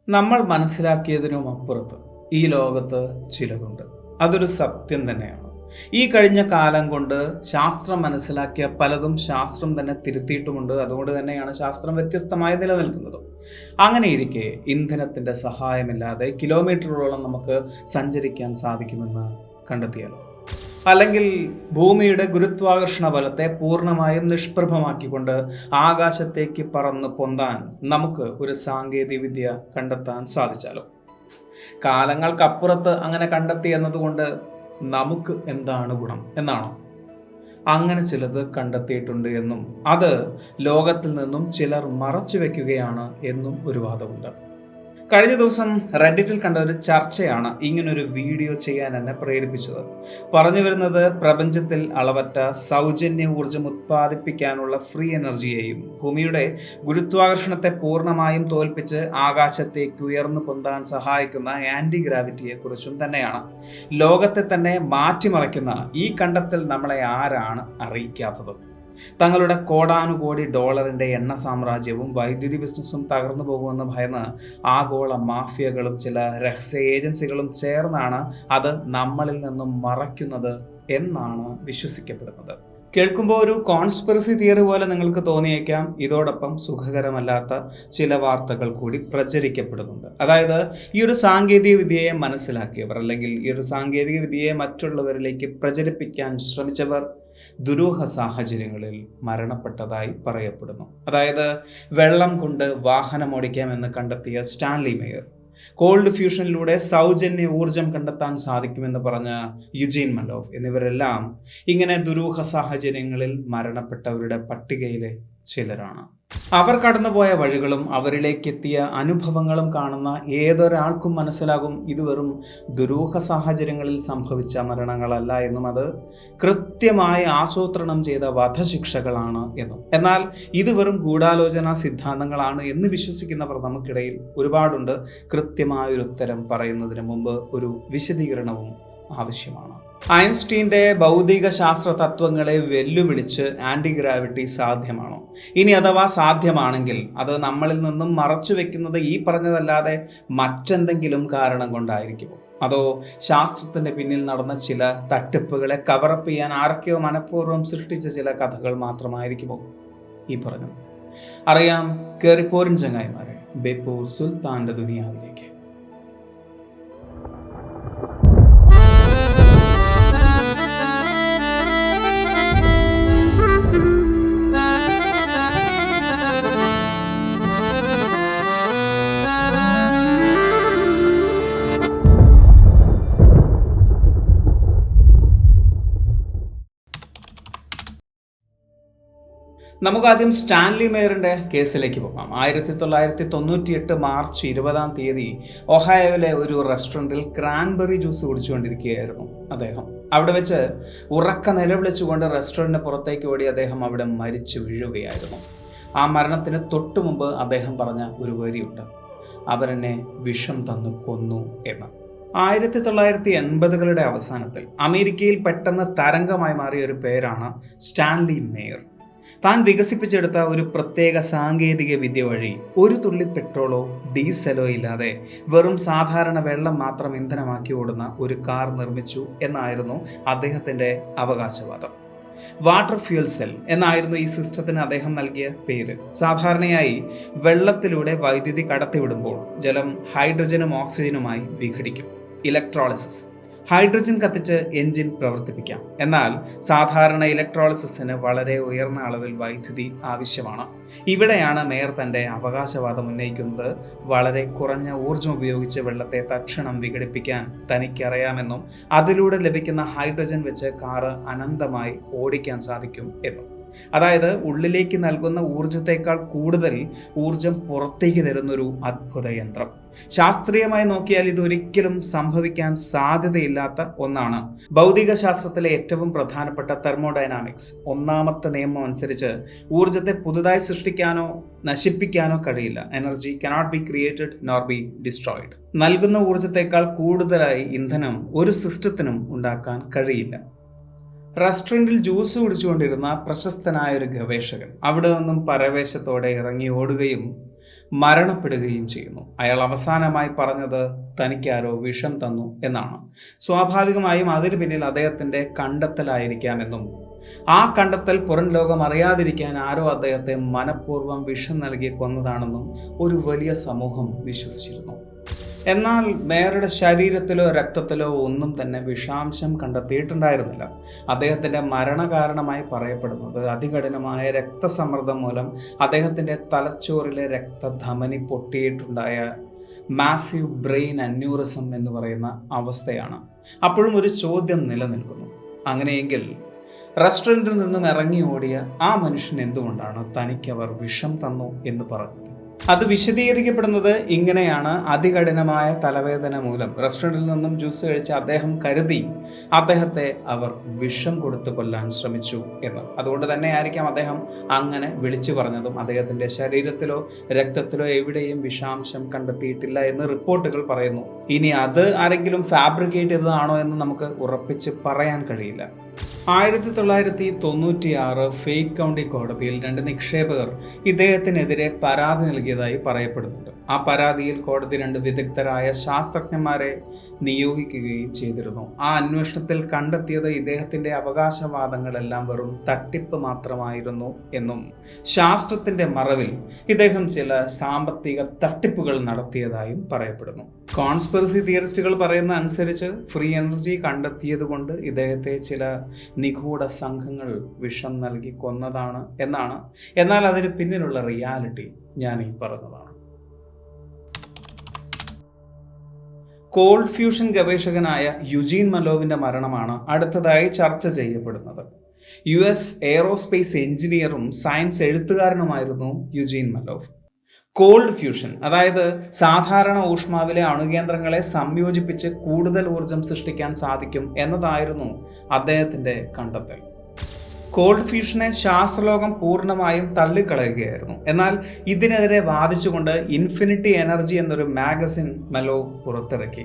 നമ്മൾ മനസ്സിലാക്കിയതിനും അപ്പുറത്ത് ഈ ലോകത്ത് ചിലതുണ്ട്. അതൊരു സത്യം തന്നെയാണ്. ഈ കഴിഞ്ഞ കാലം കൊണ്ട് ശാസ്ത്രം മനസ്സിലാക്കിയ പലതും ശാസ്ത്രം തന്നെ തിരുത്തിയിട്ടുമുണ്ട്. അതുകൊണ്ട് തന്നെയാണ് ശാസ്ത്രം വ്യത്യസ്തമായി നിലനിൽക്കുന്നത്. അങ്ങനെയിരിക്കെ ഇന്ധനത്തിൻ്റെ സഹായമില്ലാതെ കിലോമീറ്ററുകളോളം നമുക്ക് സഞ്ചരിക്കാൻ സാധിക്കുമെന്ന് കണ്ടെത്തിയാലോ? അല്ലെങ്കിൽ ഭൂമിയുടെ ഗുരുത്വാകർഷണ ബലത്തെ പൂർണ്ണമായും നിഷ്പ്രഭമാക്കിക്കൊണ്ട് ആകാശത്തേക്ക് പറന്ന് പൊന്താൻ നമുക്ക് ഒരു സാങ്കേതിക വിദ്യ കണ്ടെത്താൻ സാധിച്ചാലോ? കാലങ്ങൾക്കപ്പുറത്ത് അങ്ങനെ കണ്ടെത്തി എന്നതുകൊണ്ട് നമുക്ക് എന്താണ് ഗുണം എന്നാണോ? അങ്ങനെ ചിലത് കണ്ടെത്തിയിട്ടുണ്ട് എന്നും അത് ലോകത്തിൽ നിന്നും ചിലർ മറച്ചു വെക്കുകയാണ് എന്നും ഒരു വാദമുണ്ട്. കഴിഞ്ഞ ദിവസം റെഡിറ്റിൽ കണ്ട ഒരു ചർച്ചയാണ് ഇങ്ങനൊരു വീഡിയോ ചെയ്യാൻ എന്നെ പ്രേരിപ്പിച്ചത്. പറഞ്ഞു വരുന്നത് പ്രപഞ്ചത്തിൽ അളവറ്റ സൗജന്യ ഊർജം ഉത്പാദിപ്പിക്കാനുള്ള ഫ്രീ എനർജിയെയും ഭൂമിയുടെ ഗുരുത്വാകർഷണത്തെ പൂർണ്ണമായും തോൽപ്പിച്ച് ആകാശത്തേക്ക് ഉയർന്നു പൊന്താൻ സഹായിക്കുന്ന ആന്റി ഗ്രാവിറ്റിയെ കുറിച്ചും തന്നെയാണ്. ലോകത്തെ തന്നെ മാറ്റിമറിക്കുന്ന ഈ കണ്ടെത്തൽ നമ്മളെ ആരാണ് അറിയിക്കാത്തത്? തങ്ങളുടെ കോടാനുകോടി ഡോളറിന്റെ എണ്ണ സാമ്രാജ്യവും വൈദ്യുതി ബിസിനസ്സും തകർന്നു പോകുമെന്ന് ഭയന്ന് ആഗോള മാഫിയകളും ചില രഹസ്യ ഏജൻസികളും ചേർന്നാണ് അത് നമ്മളിൽ നിന്നും മറയ്ക്കുന്നത് എന്നാണ് വിശ്വസിക്കപ്പെടുന്നത്. കേൾക്കുമ്പോൾ ഒരു കോൺസ്പിറസി തിയറി പോലെ നിങ്ങൾക്ക് തോന്നിയേക്കാം. ഇതോടൊപ്പം സുഖകരമല്ലാത്ത ചില വാർത്തകൾ കൂടി പ്രചരിക്കപ്പെടുന്നുണ്ട്. അതായത് ഈ ഒരു സാങ്കേതിക വിദ്യയെ മനസ്സിലാക്കിയവർ അല്ലെങ്കിൽ ഈ ഒരു സാങ്കേതിക വിദ്യയെ മറ്റുള്ളവരിലേക്ക് പ്രചരിപ്പിക്കാൻ ശ്രമിച്ചവർ ദുരൂഹ സാഹചര്യങ്ങളിൽ മരണപ്പെട്ടതായി പറയപ്പെടുന്നു. അതായത് വെള്ളം കൊണ്ട് വാഹനം ഓടിക്കാമെന്ന് കണ്ടെത്തിയ സ്റ്റാൻലി മേയർ, കോൾഡ് ഫ്യൂഷനിലൂടെ സൗജന്യ ഊർജം കണ്ടെത്താൻ സാധിക്കുമെന്ന് പറഞ്ഞ യുജീൻ മലോവ് എന്നിവരെല്ലാം ഇങ്ങനെ ദുരൂഹ സാഹചര്യങ്ങളിൽ മരണപ്പെട്ടവരുടെ പട്ടികയിലെ ചിലരാണ്. അവർ കടന്നുപോയ വഴികളും അവരിലേക്ക് എത്തിയ അനുഭവങ്ങളും കാണുന്ന ഏതൊരാൾക്കും മനസ്സിലാകും ഇത് വെറും ദുരൂഹ സാഹചര്യങ്ങളിൽ സംഭവിച്ച മരണങ്ങളല്ല എന്നും അത് കൃത്യമായി ആസൂത്രണം ചെയ്ത വധശിക്ഷകളാണ് എന്നും. എന്നാൽ ഇത് വെറും ഗൂഢാലോചന സിദ്ധാന്തങ്ങളാണ് എന്ന് വിശ്വസിക്കുന്നവർ നമുക്കിടയിൽ ഒരുപാടുണ്ട്. കൃത്യമായൊരു ഉത്തരം പറയുന്നതിന് മുമ്പ് ഒരു വിശദീകരണവും ആവശ്യമാണ്. ഐൻസ്റ്റീൻ്റെ ഭൗതിക ശാസ്ത്ര തത്വങ്ങളെ വെല്ലുവിളിച്ച് ആന്റി ഗ്രാവിറ്റി സാധ്യമാണോ? ഇനി അഥവാ സാധ്യമാണെങ്കിൽ അത് നമ്മളിൽ നിന്നും മറച്ചു വെക്കുന്നത് ഈ പറഞ്ഞതല്ലാതെ മറ്റെന്തെങ്കിലും കാരണം കൊണ്ടായിരിക്കുമോ? അതോ ശാസ്ത്രത്തിൻ്റെ പിന്നിൽ നടന്ന ചില തട്ടിപ്പുകളെ കവറപ്പ് ചെയ്യാൻ ആരൊക്കെയോ മനഃപൂർവ്വം സൃഷ്ടിച്ച ചില കഥകൾ മാത്രമായിരിക്കുമോ ഈ പറഞ്ഞത്? അറിയാം, കേറിപ്പോരൻ ചങ്ങായിമാരെ, ബേപ്പൂർ സുൽത്താൻ്റെ ദുനിയാവിലേക്ക്. നമുക്കാദ്യം സ്റ്റാൻലി മേയറിൻ്റെ കേസിലേക്ക് പോകാം. 1998 മാർച്ച് 20 ഒഹായോയിലെ ഒരു റെസ്റ്റോറൻറ്റിൽ ക്രാൻബെറി ജ്യൂസ് കുടിച്ചുകൊണ്ടിരിക്കുകയായിരുന്നു അദ്ദേഹം. അവിടെ വെച്ച് ഉറക്ക നിലവിളിച്ചുകൊണ്ട് റെസ്റ്റോറൻറ്റിന് പുറത്തേക്ക് ഓടി അദ്ദേഹം അവിടെ മരിച്ചു വീഴുകയായിരുന്നു. ആ മരണത്തിന് തൊട്ടു മുമ്പ് അദ്ദേഹം പറഞ്ഞ ഒരു വരിയുണ്ട്, അവരെന്നെ വിഷം തന്നു കൊന്നു എന്ന്. 1980കളുടെ അവസാനത്തിൽ അമേരിക്കയിൽ പെട്ടെന്ന് തരംഗമായി മാറിയ ഒരു പേരാണ് സ്റ്റാൻലി മേയർ. താൻ വികസിപ്പിച്ചെടുത്ത ഒരു പ്രത്യേക സാങ്കേതിക വിദ്യ വഴി ഒരു തുള്ളി പെട്രോളോ ഡീസലോ ഇല്ലാതെ വെറും സാധാരണ വെള്ളം മാത്രം ഇന്ധനമാക്കി ഓടുന്ന ഒരു കാർ നിർമ്മിച്ചു എന്നായിരുന്നു അദ്ദേഹത്തിൻ്റെ അവകാശവാദം. വാട്ടർ ഫ്യൂൽ സെൽ എന്നായിരുന്നു ഈ സിസ്റ്റത്തിന് അദ്ദേഹം നൽകിയ പേര്. സാധാരണയായി വെള്ളത്തിലൂടെ വൈദ്യുതി കടത്തിവിടുമ്പോൾ ജലം ഹൈഡ്രജനും ഓക്സിജനുമായി വിഘടിക്കും. ഇലക്ട്രോളിസിസ്, ഹൈഡ്രജൻ കത്തിച്ച് എൻജിൻ പ്രവർത്തിപ്പിക്കാം. എന്നാൽ സാധാരണ ഇലക്ട്രോളിസിസിന് വളരെ ഉയർന്ന അളവിൽ വൈദ്യുതി ആവശ്യമാണ്. ഇവിടെയാണ് മേയർ തൻ്റെ അവകാശവാദം ഉന്നയിക്കുന്നത്. വളരെ കുറഞ്ഞ ഊർജ്ജം ഉപയോഗിച്ച് വെള്ളത്തെ തക്ഷണം വിഘടിപ്പിക്കാൻ തനിക്കറിയാമെന്നും അതിലൂടെ ലഭിക്കുന്ന ഹൈഡ്രജൻ വെച്ച് കാറ് അനന്തമായി ഓടിക്കാൻ സാധിക്കും എന്നും. അതായത് ഉള്ളിലേക്ക് നൽകുന്ന ഊർജത്തെക്കാൾ കൂടുതൽ ഊർജം പുറത്തേക്ക് തരുന്നൊരു അത്ഭുത യന്ത്രം. ശാസ്ത്രീയമായി നോക്കിയാൽ ഇതൊരിക്കലും സംഭവിക്കാൻ സാധ്യതയില്ലാത്ത ഒന്നാണ്. ഭൗതിക ശാസ്ത്രത്തിലെ ഏറ്റവും പ്രധാനപ്പെട്ട തെർമോഡൈനാമിക്സ് ഒന്നാമത്തെ നിയമം അനുസരിച്ച് ഊർജത്തെ പുതുതായി സൃഷ്ടിക്കാനോ നശിപ്പിക്കാനോ കഴിയില്ല. Energy cannot be created nor B destroyed. നൽകുന്ന ഊർജത്തെക്കാൾ കൂടുതലായി ഇന്ധനം ഒരു സിസ്റ്റത്തിനും ഉണ്ടാക്കാൻ കഴിയില്ല. റെസ്റ്റോറൻറ്റിൽ ജ്യൂസ് കുടിച്ചുകൊണ്ടിരുന്ന പ്രശസ്തനായ ഒരു ഗവേഷകൻ അവിടെ നിന്നും പരവേശത്തോടെ ഇറങ്ങി ഓടുകയും മരണപ്പെടുകയും ചെയ്യുന്നു. അയാൾ അവസാനമായി പറഞ്ഞത് തനിക്കാരോ വിഷം തന്നു എന്നാണ്. സ്വാഭാവികമായും അതിന് പിന്നിൽ അദ്ദേഹത്തിൻ്റെ കണ്ടെത്തലായിരിക്കാമെന്നും ആ കണ്ടെത്തൽ പുറം ലോകം അറിയാതിരിക്കാൻ ആരോ അദ്ദേഹത്തെ മനഃപൂർവ്വം വിഷം നൽകി കൊന്നതാണെന്നും ഒരു വലിയ സമൂഹം വിശ്വസിച്ചിരുന്നു. എന്നാൽ മേയറുടെ ശരീരത്തിലോ രക്തത്തിലോ ഒന്നും തന്നെ വിഷാംശം കണ്ടെത്തിയിട്ടുണ്ടായിരുന്നില്ല. അദ്ദേഹത്തിൻ്റെ മരണകാരണമായി പറയപ്പെടുന്നത് അതികഠിനമായ രക്തസമ്മർദ്ദം മൂലം അദ്ദേഹത്തിൻ്റെ തലച്ചോറിലെ രക്തധമനി പൊട്ടിയിട്ടുണ്ടായ മാസീവ് ബ്രെയിൻ അന്യൂറിസം എന്ന് പറയുന്ന അവസ്ഥയാണ്. അപ്പോഴും ഒരു ചോദ്യം നിലനിൽക്കുന്നു. അങ്ങനെയെങ്കിൽ റെസ്റ്റോറൻറ്റിൽ നിന്നും ഇറങ്ങി ഓടിയ ആ മനുഷ്യൻ എന്തുകൊണ്ടാണ് തനിക്കവർ വിഷം തന്നു എന്ന് പറഞ്ഞത്? അത് വിശദീകരിക്കപ്പെടുന്നത് ഇങ്ങനെയാണ്. അതികഠിനമായ തലവേദന മൂലം റെസ്റ്റോറൻറ്റിൽ നിന്നും ജ്യൂസ് കഴിച്ച അദ്ദേഹം കരുതി അദ്ദേഹത്തെ അവർ വിഷം കൊടുത്ത് കൊല്ലാൻ ശ്രമിച്ചു എന്ന്. അതുകൊണ്ട് തന്നെ ആയിരിക്കാം അദ്ദേഹം അങ്ങനെ വിളിച്ചു പറഞ്ഞതും. അദ്ദേഹത്തിൻ്റെ ശരീരത്തിലോ രക്തത്തിലോ എവിടെയും വിഷാംശം കണ്ടെത്തിയിട്ടില്ല എന്ന് റിപ്പോർട്ടുകൾ പറയുന്നു. ഇനി അത് ആരെങ്കിലും ഫാബ്രിക്കേറ്റ് ചെയ്തതാണോ എന്ന് നമുക്ക് ഉറപ്പിച്ച് പറയാൻ കഴിയില്ല. 1996 ഫേക്ക് കൗണ്ടി കോടതിയിൽ 2 നിക്ഷേപകർ ഇദ്ദേഹത്തിനെതിരെ പരാതി നൽകിയതായി പറയപ്പെടുന്നുണ്ട്. ആ പരാതിയിൽ കോടതി 2 വിദഗ്ധരായ ശാസ്ത്രജ്ഞന്മാരെ നിയോഗിക്കുകയും ചെയ്തിരുന്നു. ആ അന്വേഷണത്തിൽ കണ്ടെത്തിയത് ഇദ്ദേഹത്തിൻ്റെ അവകാശവാദങ്ങളെല്ലാം വെറും തട്ടിപ്പ് മാത്രമായിരുന്നു എന്നും ശാസ്ത്രത്തിൻ്റെ മറവിൽ ഇദ്ദേഹം ചില സാമ്പത്തിക തട്ടിപ്പുകൾ നടത്തിയതായും പറയപ്പെടുന്നു. കോൺസ്പിറസി തിയറിസ്റ്റുകൾ പറയുന്ന അനുസരിച്ച് ഫ്രീ എനർജി കണ്ടെത്തിയത് കൊണ്ട് ഇദ്ദേഹത്തെ ചില നിഗൂഢ സംഘങ്ങൾ വിഷം നൽകി കൊന്നതാണ് എന്നാണ്. എന്നാൽ അതിന് പിന്നിലുള്ള റിയാലിറ്റി ഞാൻ ഈ പറഞ്ഞതാണ്. കോൾഡ് ഫ്യൂഷൻ ഗവേഷകനായ യുജീൻ മലോവിൻ്റെ മരണമാണ് അടുത്തതായി ചർച്ച ചെയ്യപ്പെടുന്നത്. US എയ്റോസ്പേസ് എഞ്ചിനീയറും സയൻസ് എഴുത്തുകാരനുമായിരുന്നു യുജീൻ മലോവ്. കോൾഡ് ഫ്യൂഷൻ, അതായത് സാധാരണ ഊഷ്മാവിലെ അണുകേന്ദ്രങ്ങളെ സംയോജിപ്പിച്ച് കൂടുതൽ ഊർജം സൃഷ്ടിക്കാൻ സാധിക്കും എന്നതായിരുന്നു അദ്ദേഹത്തിൻ്റെ കണ്ടെത്തൽ. കോൾഡ് ഫ്യൂഷനെ ശാസ്ത്രലോകം പൂർണ്ണമായും തള്ളിക്കളയുകയായിരുന്നു. എന്നാൽ ഇതിനെതിരെ വാദിച്ചുകൊണ്ട് ഇൻഫിനിറ്റി എനർജി എന്നൊരു മാഗസിൻ മെലോ പുറത്തിറക്കി.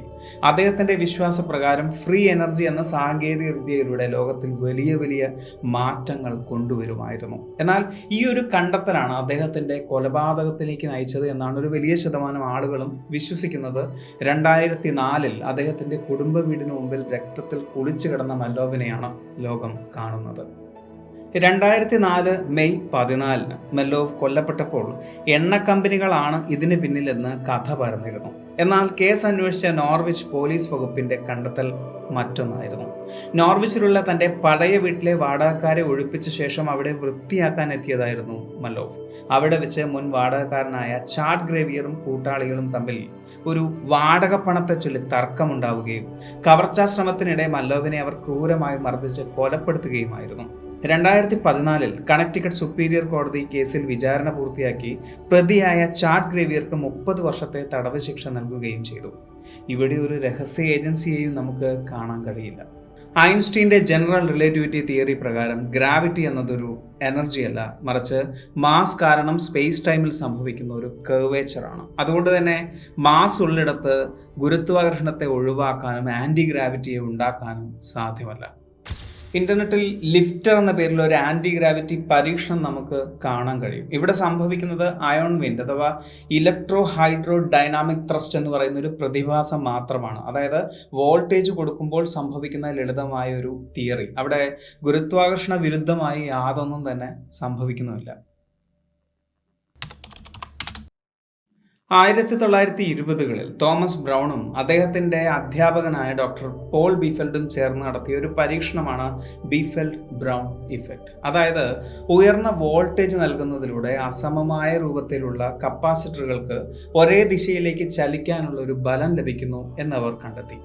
അദ്ദേഹത്തിൻ്റെ വിശ്വാസപ്രകാരം ഫ്രീ എനർജി എന്ന സാങ്കേതിക വിദ്യയിലൂടെ ലോകത്തിൽ വലിയ വലിയ മാറ്റങ്ങൾ കൊണ്ടുവരുമായിരുന്നു. എന്നാൽ ഈ ഒരു കണ്ടെത്തലാണ് അദ്ദേഹത്തിൻ്റെ കൊലപാതകത്തിലേക്ക് നയിച്ചത് എന്നാണ് ഒരു വലിയ ശതമാനം ആളുകളും വിശ്വസിക്കുന്നത്. 2004 അദ്ദേഹത്തിൻ്റെ കുടുംബ വീടിന് മുമ്പിൽ രക്തത്തിൽ കുളിച്ചു കിടന്ന മെല്ലോവിനെയാണ് ലോകം കാണുന്നത്. 2004 മെയ് 14 മെല്ലോവ് കൊല്ലപ്പെട്ടപ്പോൾ എണ്ണ കമ്പനികളാണ് ഇതിന് പിന്നിലെന്ന് കഥ പറഞ്ഞിരുന്നു. എന്നാൽ കേസ് അന്വേഷിച്ച നോർവിച്ച് പോലീസ് വകുപ്പിന്റെ കണ്ടെത്തൽ മറ്റൊന്നായിരുന്നു. നോർവിച്ചിലുള്ള തൻ്റെ പഴയ വീട്ടിലെ വാടകക്കാരെ ഒഴിപ്പിച്ച ശേഷം അവിടെ വൃത്തിയാക്കാൻ എത്തിയതായിരുന്നു മെല്ലോവ്. അവിടെ വെച്ച് മുൻ വാടകക്കാരനായ ചാഡ് ഗ്രേവിയറും കൂട്ടാളികളും തമ്മിൽ ഒരു വാടക പണത്തെ ചൊല്ലി തർക്കമുണ്ടാവുകയും കവർച്ചാശ്രമത്തിനിടെ മെല്ലോവിനെ അവർ ക്രൂരമായി മർദ്ദിച്ച് കൊലപ്പെടുത്തുകയുമായിരുന്നു. 2014 കണക്റ്റിക്കറ്റ് സുപ്പീരിയർ കോടതി കേസിൽ വിചാരണ പൂർത്തിയാക്കി പ്രതിയായ ചാഡ് ഗ്രേവിയർക്ക് 30 വർഷത്തെ തടവ് ശിക്ഷ നൽകുകയും ചെയ്തു. ഇവിടെ ഒരു രഹസ്യ ഏജൻസിയെയും നമുക്ക് കാണാൻ കഴിയില്ല. ഐൻസ്റ്റീൻ്റെ ജനറൽ റിലേറ്റിവിറ്റി തിയറി പ്രകാരം ഗ്രാവിറ്റി എന്നതൊരു എനർജിയല്ല, മറിച്ച് മാസ് കാരണം സ്പേസ് ടൈമിൽ സംഭവിക്കുന്ന ഒരു കർവേച്ചറാണ്. അതുകൊണ്ട് തന്നെ മാസ് ഉള്ളിടത്ത് ഗുരുത്വാകർഷണത്തെ ഒഴിവാക്കാനും ആൻറ്റി ഗ്രാവിറ്റിയെ ഉണ്ടാക്കാനും സാധ്യമല്ല. ഇന്റർനെറ്റിൽ ലിഫ്റ്റർ എന്ന പേരിൽ ഒരു ആൻറ്റി ഗ്രാവിറ്റി പരീക്ഷണം നമുക്ക് കാണാൻ കഴിയും. ഇവിടെ സംഭവിക്കുന്നത് അയോൺ വിൻഡ് അഥവാ ഇലക്ട്രോ ഹൈഡ്രോ ഡൈനാമിക് ത്രസ്റ്റ് എന്ന് പറയുന്ന ഒരു പ്രതിഭാസം മാത്രമാണ്. അതായത് വോൾട്ടേജ് കൊടുക്കുമ്പോൾ സംഭവിക്കുന്ന ലളിതമായ ഒരു തിയറി. അവിടെ ഗുരുത്വാകർഷണ വിരുദ്ധമായി യാതൊന്നും തന്നെ സംഭവിക്കുന്നുമില്ല. 1920കളിൽ തോമസ് ബ്രൗണും അദ്ദേഹത്തിൻ്റെ അധ്യാപകനായ ഡോക്ടർ പോൾ ബീഫെൽഡും ചേർന്ന് നടത്തിയ ഒരു പരീക്ഷണമാണ് ബീഫെൽഡ് ബ്രൗൺ ഇഫക്റ്റ്. അതായത് ഉയർന്ന വോൾട്ടേജ് നൽകുന്നതിലൂടെ അസമമായ രൂപത്തിലുള്ള കപ്പാസിറ്ററുകൾക്ക് ഒരേ ദിശയിലേക്ക് ചലിക്കാനുള്ള ഒരു ബലം ലഭിക്കുന്നു എന്നവർ കണ്ടെത്തി.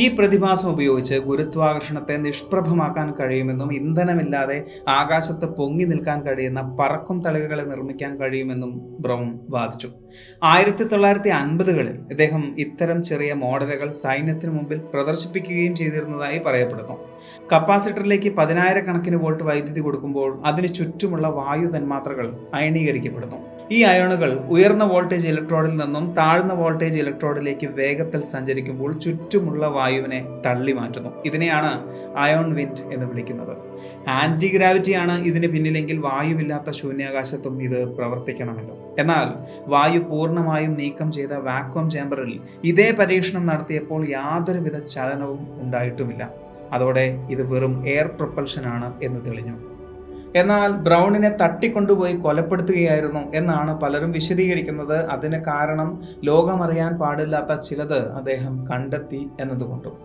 ഈ പ്രതിഭാസം ഉപയോഗിച്ച് ഗുരുത്വാകർഷണത്തെ നിഷ്പ്രഭമാക്കാൻ കഴിയുമെന്നും ഇന്ധനമില്ലാതെ ആകാശത്ത് പൊങ്ങി നിൽക്കാൻ കഴിയുന്ന പറക്കും തളികകളെ നിർമ്മിക്കാൻ കഴിയുമെന്നും ബ്രൗൺ വാദിച്ചു. 1950കളിൽ ഇദ്ദേഹം ഇത്തരം ചെറിയ മോഡലുകൾ സൈന്യത്തിന് മുമ്പിൽ പ്രദർശിപ്പിക്കുകയും ചെയ്തിരുന്നതായി പറയപ്പെടുന്നു. കപ്പാസിറ്ററിലേക്ക് 10,000 വോൾട്ട് വൈദ്യുതി കൊടുക്കുമ്പോൾ അതിന് ചുറ്റുമുള്ള വായു തന്മാത്രകൾ അയണീകരിക്കപ്പെടുന്നു. ഈ അയോണുകൾ ഉയർന്ന വോൾട്ടേജ് ഇലക്ട്രോഡിൽ നിന്നും താഴ്ന്ന വോൾട്ടേജ് ഇലക്ട്രോഡിലേക്ക് വേഗത്തിൽ സഞ്ചരിക്കുമ്പോൾ ചുറ്റുമുള്ള വായുവിനെ തള്ളി മാറ്റുന്നു. ഇതിനെയാണ് അയോൺ വിൻഡ് എന്ന് വിളിക്കുന്നത്. ആന്റി ഗ്രാവിറ്റിയാണ് ഇതിന് പിന്നിലെങ്കിൽ വായുവില്ലാത്ത ശൂന്യാകാശത്തും ഇത് പ്രവർത്തിക്കണമല്ലോ. എന്നാൽ വായു പൂർണ്ണമായും നീക്കം ചെയ്ത വാക്വം ചേംബറിൽ ഇതേ പരീക്ഷണം നടത്തിയപ്പോൾ യാതൊരുവിധ ചലനവും ഉണ്ടായിട്ടുമില്ല. അതോടെ ഇത് വെറും എയർ പ്രൊപ്പൽഷൻ ആണ് എന്ന് തെളിഞ്ഞു. എന്നാൽ ബ്രൗണിനെ തട്ടിക്കൊണ്ടുപോയി കൊലപ്പെടുത്തുകയായിരുന്നു എന്നാണ് പലരും വിശദീകരിക്കുന്നത്. അതിന് കാരണം ലോകമറിയാൻ പാടില്ലാത്ത ചിലത് അദ്ദേഹം കണ്ടെത്തി എന്നതുകൊണ്ടും.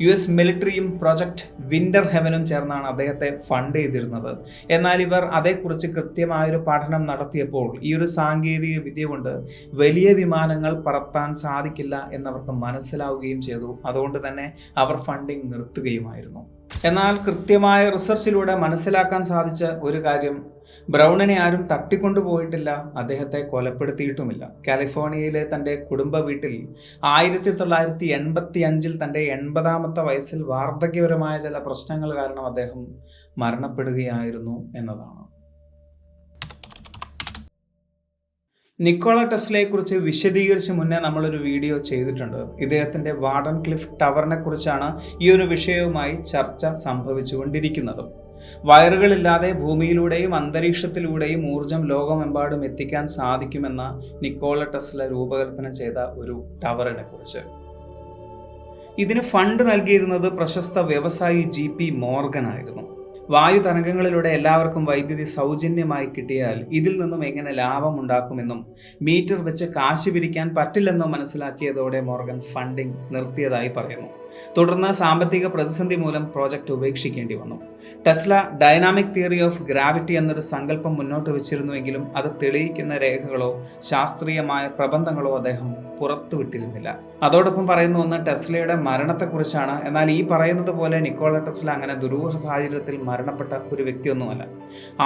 US മിലിറ്ററിയും പ്രൊജക്ട് വിന്റർ ഹെവനും ചേർന്നാണ് അദ്ദേഹത്തെ ഫണ്ട് ചെയ്തിരുന്നത്. എന്നാൽ ഇവർ അതേക്കുറിച്ച് കൃത്യമായൊരു പഠനം നടത്തിയപ്പോൾ ഈ ഒരു സാങ്കേതിക വിദ്യ കൊണ്ട് വലിയ വിമാനങ്ങൾ പറത്താൻ സാധിക്കില്ല എന്നവർക്ക് മനസ്സിലാവുകയും ചെയ്തു. അതുകൊണ്ട് തന്നെ അവർ ഫണ്ടിങ് നിർത്തുകയുമായിരുന്നു. എന്നാൽ കൃത്യമായ റിസർച്ചിലൂടെ മനസ്സിലാക്കാൻ സാധിച്ച ഒരു കാര്യം, ബ്രൗണിനെ ആരും തട്ടിക്കൊണ്ടുപോയിട്ടില്ല, അദ്ദേഹത്തെ കൊലപ്പെടുത്തിയിട്ടുമില്ല. കാലിഫോർണിയയിലെ തൻ്റെ കുടുംബ വീട്ടിൽ 1985 തൻ്റെ 80ാമത്തെ വയസ്സിൽ വാർദ്ധക്യപരമായ ചില പ്രശ്നങ്ങൾ കാരണം അദ്ദേഹം മരണപ്പെടുകയായിരുന്നു എന്നതാണ്. നിക്കോള ടെസ്ലയെക്കുറിച്ച് വിശദീകരിച്ച് മുന്നേ നമ്മളൊരു വീഡിയോ ചെയ്തിട്ടുണ്ട്. ഇദ്ദേഹത്തിൻ്റെ വാർഡൻ ക്ലിഫ് ടവറിനെ കുറിച്ചാണ് ഈ ഒരു വിഷയവുമായി ചർച്ച സംഭവിച്ചുകൊണ്ടിരിക്കുന്നത്. വയറുകളില്ലാതെ ഭൂമിയിലൂടെയും അന്തരീക്ഷത്തിലൂടെയും ഊർജം ലോകമെമ്പാടും എത്തിക്കാൻ സാധിക്കുമെന്ന നിക്കോള ടെസ്ല രൂപകൽപ്പന ചെയ്ത ഒരു ടവറിനെ കുറിച്ച്. ഇതിന് ഫണ്ട് നൽകിയിരുന്നത് പ്രശസ്ത വ്യവസായി GP മോർഗൻ ആയിരുന്നു. വായു തരംഗങ്ങളിലൂടെ എല്ലാവർക്കും വൈദ്യുതി സൗജന്യമായി കിട്ടിയാൽ ഇതിൽ നിന്നും എങ്ങനെ ലാഭം ഉണ്ടാക്കുമെന്നും മീറ്റർ വെച്ച് കാശ് പിരിക്കാൻ പറ്റില്ലെന്നും മനസ്സിലാക്കിയതോടെ മോർഗൻ ഫണ്ടിംഗ് നിർത്തിയതായി പറയുന്നു. തുടർന്ന് സാമ്പത്തിക പ്രതിസന്ധി മൂലം പ്രോജക്റ്റ് ഉപേക്ഷിക്കേണ്ടി വന്നു. Tesla dynamic theory of gravity എന്നൊരു സങ്കല്പം മുന്നോട്ട് വെച്ചിരുന്നുവെങ്കിലും അത് തെളിയിക്കുന്ന രേഖകളോ ശാസ്ത്രീയമായ പ്രബന്ധങ്ങളോ അദ്ദേഹം പുറത്തുവിട്ടിരുന്നില്ല. അതോടൊപ്പം പറയുന്ന ഒന്ന് ടെസ്ലയുടെ മരണത്തെക്കുറിച്ചാണ്. എന്നാൽ ഈ പറയുന്നത് പോലെ നിക്കോള ടെസ്ല അങ്ങനെ ദുരൂഹ സാഹചര്യത്തിൽ മരണപ്പെട്ട ഒരു വ്യക്തിയൊന്നുമല്ല.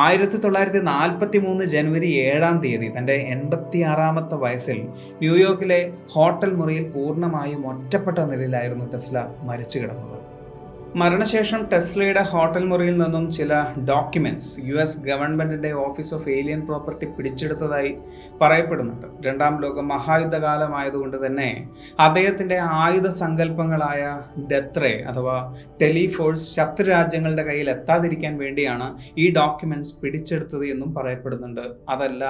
1943 ജനുവരി 7 തൻ്റെ 86ാമത്തെ വയസ്സിൽ ന്യൂയോർക്കിലെ ഹോട്ടൽ മുറിയിൽ പൂർണ്ണമായും ഒറ്റപ്പെട്ട നിലയിലായിരുന്നു ടെസ്ല മരിച്ചു കിടന്നത്. മരണശേഷം ടെസ്ലയുടെ ഹോട്ടൽ മുറിയിൽ നിന്നും ചില ഡോക്യുമെന്റ്സ് US ഗവൺമെന്റിന്റെ ഓഫീസ് ഓഫ് ഏലിയൻ പ്രോപ്പർട്ടി പിടിച്ചെടുത്തതായി പറയപ്പെടുന്നുണ്ട്. 2ാം ലോക മഹായുദ്ധകാലമായതുകൊണ്ട് തന്നെ അദ്ദേഹത്തിന്റെ ആയുധ സങ്കല്പങ്ങളായ ഡെത്ത് റേ അഥവാ ടെലിഫോഴ്സ് ശത്രുരാജ്യങ്ങളുടെ കയ്യിൽ എത്താതിരിക്കാൻ വേണ്ടിയാണ് ഈ ഡോക്യുമെന്റ്സ് പിടിച്ചെടുത്തത് എന്നും പറയപ്പെടുന്നുണ്ട്. അതല്ല,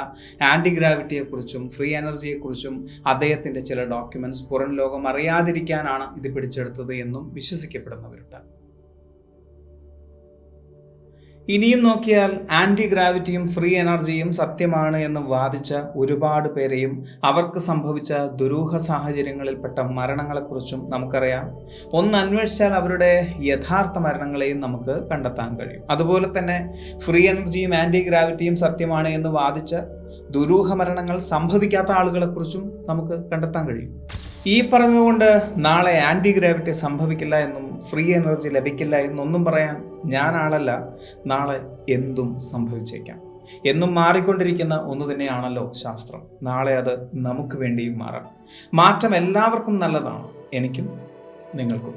ആന്റി ഗ്രാവിറ്റിയെക്കുറിച്ചും ഫ്രീ എനർജിയെക്കുറിച്ചും അദ്ദേഹത്തിന്റെ ചില ഡോക്യുമെന്റ്സ് പുറം ലോകം അറിയാതിരിക്കാനാണ് ഇത് പിടിച്ചെടുത്തത് എന്നും വിശ്വസിക്കപ്പെടുന്നവരുണ്ട്. ഇനിയും നോക്കിയാൽ ആന്റി ഗ്രാവിറ്റിയും ഫ്രീ എനർജിയും സത്യമാണ് എന്ന് വാദിച്ച ഒരുപാട് പേരെയും അവർക്ക് സംഭവിച്ച ദുരൂഹ സാഹചര്യങ്ങളിൽപ്പെട്ട മരണങ്ങളെക്കുറിച്ചും നമുക്കറിയാം. ഒന്ന് അന്വേഷിച്ചാൽ അവരുടെ യഥാർത്ഥ മരണങ്ങളെയും നമുക്ക് കണ്ടെത്താൻ കഴിയും. അതുപോലെ തന്നെ ഫ്രീ എനർജിയും ആന്റി ഗ്രാവിറ്റിയും സത്യമാണ് എന്ന് വാദിച്ച ദുരൂഹ മരണങ്ങൾ സംഭവിക്കാത്ത ആളുകളെക്കുറിച്ചും നമുക്ക് കണ്ടെത്താൻ കഴിയും. ഈ പറഞ്ഞതുകൊണ്ട് നാളെ ആന്റി ഗ്രാവിറ്റി സംഭവിക്കില്ല എന്നും ഫ്രീ എനർജി ലഭിക്കില്ല എന്നൊന്നും പറയാൻ ഞാൻ ആളല്ല. നാളെ എന്തും സംഭവിച്ചേക്കാം. എന്നും മാറിക്കൊണ്ടിരിക്കുന്ന ഒന്ന് തന്നെയാണല്ലോ ശാസ്ത്രം. നാളെ അത് നമുക്ക് വേണ്ടിയും മാറാം. മാറ്റം എല്ലാവർക്കും നല്ലതാണ്, എനിക്കും നിങ്ങൾക്കും.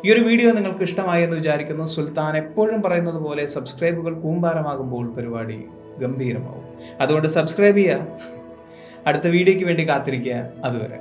ഈ ഒരു വീഡിയോ നിങ്ങൾക്ക് ഇഷ്ടമായി എന്ന് വിചാരിക്കുന്നു. സുൽത്താൻ എപ്പോഴും പറയുന്നത് പോലെ സബ്സ്ക്രൈബുകൾ കൂമ്പാരമാകുമ്പോൾ പരിപാടി ഗംഭീരമാവും. അതുകൊണ്ട് സബ്സ്ക്രൈബ് ചെയ്യുക. അടുത്ത വീഡിയോയ്ക്ക് വേണ്ടി കാത്തിരിക്കുക. അതുവരെ.